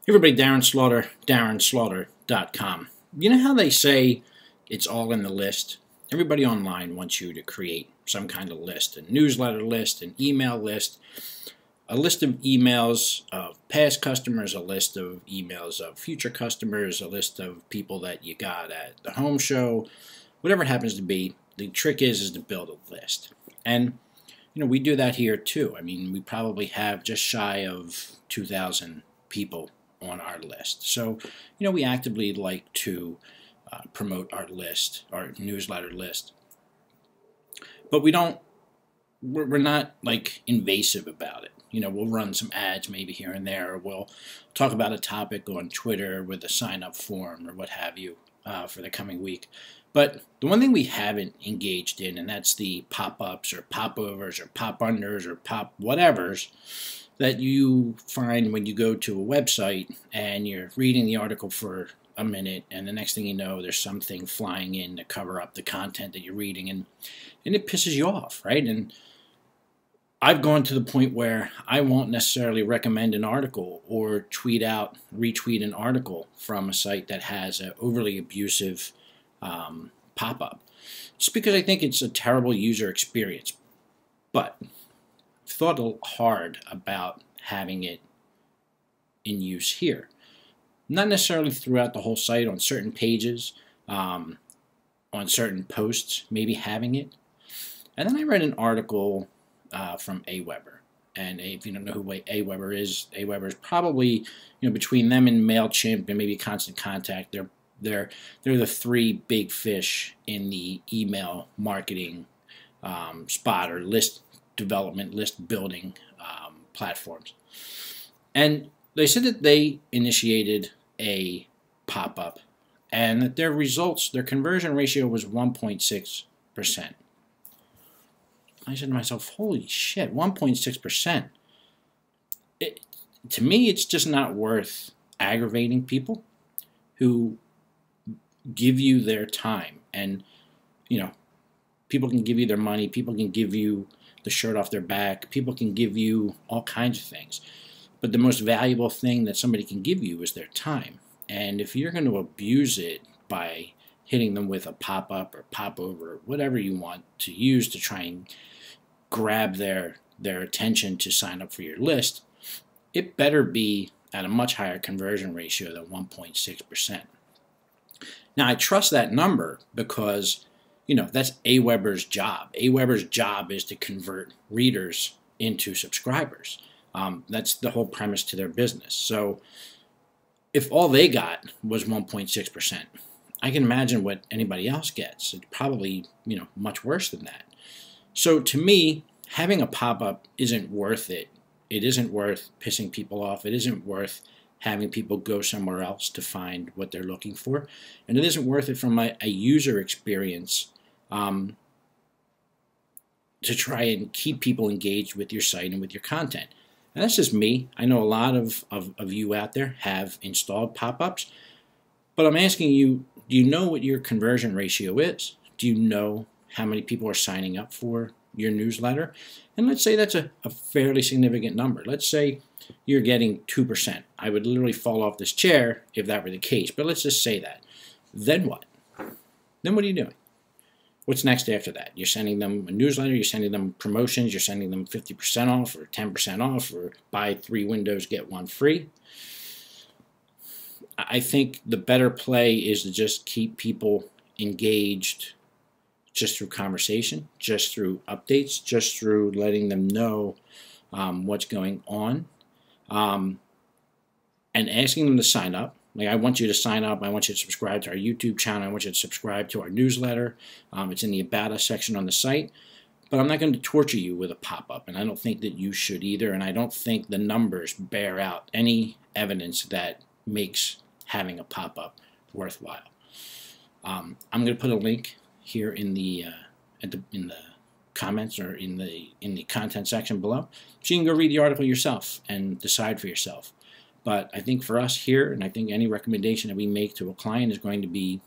Hey everybody, Darren Slaughter, darrenslaughter.com. You know how they say it's all in the list? Everybody online wants you to create some kind of list, a newsletter list, an email list, a list of emails of past customers, a list of emails of future customers, a list of people that you got at the home show, whatever it happens to be. The trick is to build a list. And we do that here too. I mean, we probably have just shy of 2,000 people on our list. So, we actively like to promote our list, our newsletter list. But we're not like invasive about it. We'll run some ads maybe here and there, or we'll talk about a topic on Twitter with a sign-up form or what have you for the coming week. But the one thing we haven't engaged in, and that's the pop-ups or popovers or pop-unders or pop-whatevers that you find when you go to a website and you're reading the article for a minute, and the next thing you know, there's something flying in to cover up the content that you're reading, and it pisses you off, right? And I've gone to the point where I won't necessarily recommend an article or retweet an article from a site that has an overly abusive pop-up, just because I think it's a terrible user experience. But I've thought hard about having it in use here. Not necessarily throughout the whole site, on certain pages, on certain posts, maybe having it. And then I read an article from AWeber. And if you don't know who AWeber is probably, between them and MailChimp and maybe Constant Contact, they're the three big fish in the email marketing spot, or list development, list building platforms. And they said that they initiated a pop-up and that their results, their conversion ratio was 1.6%. I said to myself, holy shit, 1.6%. To me, it's just not worth aggravating people who give you their time. And, people can give you their money, people can give you the shirt off their back, people can give you all kinds of things. But the most valuable thing that somebody can give you is their time. And if you're going to abuse it by hitting them with a pop-up or pop-over, or whatever you want to use to try and grab their attention to sign up for your list, it better be at a much higher conversion ratio than 1.6%. Now, I trust that number because, that's AWeber's job. AWeber's job is to convert readers into subscribers. That's the whole premise to their business. So if all they got was 1.6%, I can imagine what anybody else gets. It's probably, much worse than that. So to me, having a pop-up isn't worth it. It isn't worth pissing people off. It isn't worth having people go somewhere else to find what they're looking for. And it isn't worth it from a user experience to try and keep people engaged with your site and with your content. And that's just me. I know a lot of you out there have installed pop-ups, but I'm asking you, do you know what your conversion ratio is? Do you know how many people are signing up for your newsletter? And let's say that's a fairly significant number. Let's say you're getting 2%. I would literally fall off this chair if that were the case, but let's just say that. Then what? Then what are you doing? What's next after that? You're sending them a newsletter, you're sending them promotions, you're sending them 50% off or 10% off, or buy 3 windows, get 1 free. I think the better play is to just keep people engaged just through conversation, just through updates, just through letting them know what's going on, and asking them to sign up. Like, I want you to sign up. I want you to subscribe to our YouTube channel. I want you to subscribe to our newsletter. It's in the About Us section on the site. But I'm not going to torture you with a pop-up, and I don't think that you should either, and I don't think the numbers bear out any evidence that makes having a pop-up worthwhile. I'm going to put a link here in the comments, or in the content section below, so you can go read the article yourself and decide for yourself. But I think for us here, and I think any recommendation that we make to a client is going to be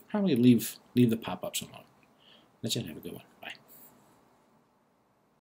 probably leave the pop-ups alone. That's it. Have a good one.